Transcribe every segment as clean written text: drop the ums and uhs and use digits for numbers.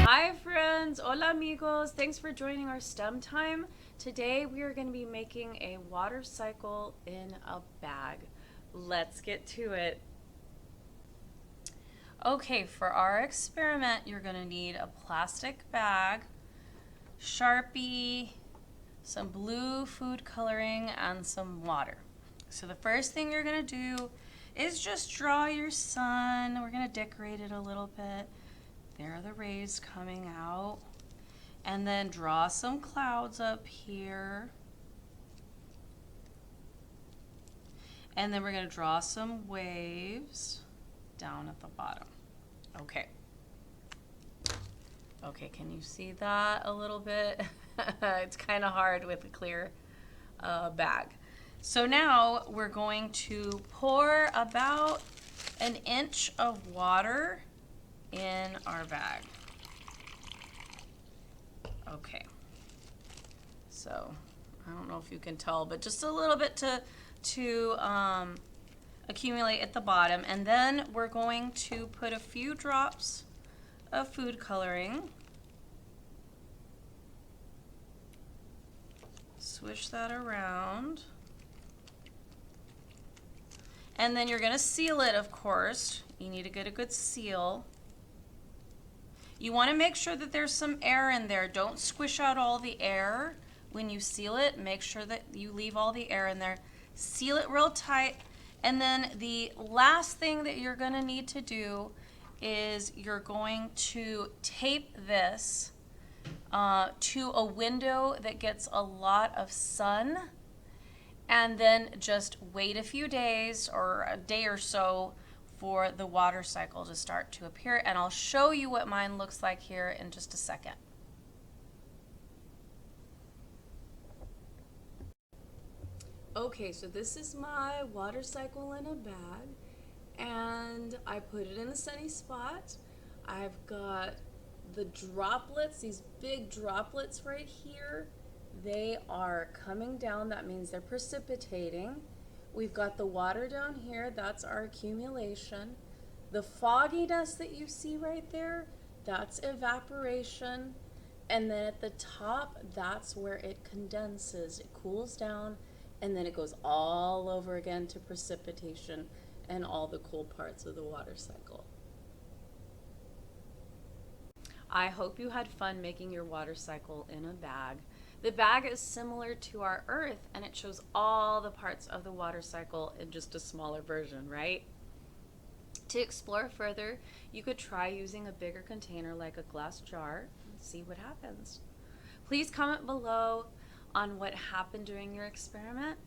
Hi friends, hola amigos, thanks for joining our STEM time. Today we are going to be making a water cycle in a bag. Let's get to it. Okay, for our experiment you're going to need a plastic bag, Sharpie, some blue food coloring, and some water. So the first thing you're going to do is just draw your sun. We're going to decorate it a little bit. There are the rays coming out. And then draw some clouds up here. And then we're going to draw some waves down at the bottom. Okay. Okay, can you see that a little bit? It's kind of hard with a clear bag. So now we're going to pour about an inch of water in our bag. Okay. So I don't know if you can tell, but just a little bit to accumulate at the bottom. And then we're going to put a few drops of food coloring. Swish that around. And then you're going to seal it, of course. You need to get a good seal. You want to make sure that there's some air in there. Don't squish out all the air when you seal it. Make sure that you leave all the air in there. Seal it real tight. And then the last thing that you're going to need to do is you're going to tape this to a window that gets a lot of sun, and then just wait a few days or a day or so for the water cycle to start to appear. And I'll show you what mine looks like here in just a second. Okay, so this is my water cycle in a bag, and I put it in a sunny spot. I've got the droplets, these big droplets right here. They are coming down. That means they're precipitating. We've got the water down here. That's our accumulation. The fogginess that you see right there, that's evaporation. And then at the top, that's where it condenses. It cools down, and then it goes all over again to precipitation and all the cool parts of the water cycle. I hope you had fun making your water cycle in a bag. The bag is similar to our Earth, and it shows all the parts of the water cycle in just a smaller version, right? To explore further, you could try using a bigger container like a glass jar and see what happens. Please comment below on what happened during your experiment.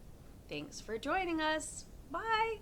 Thanks for joining us. Bye!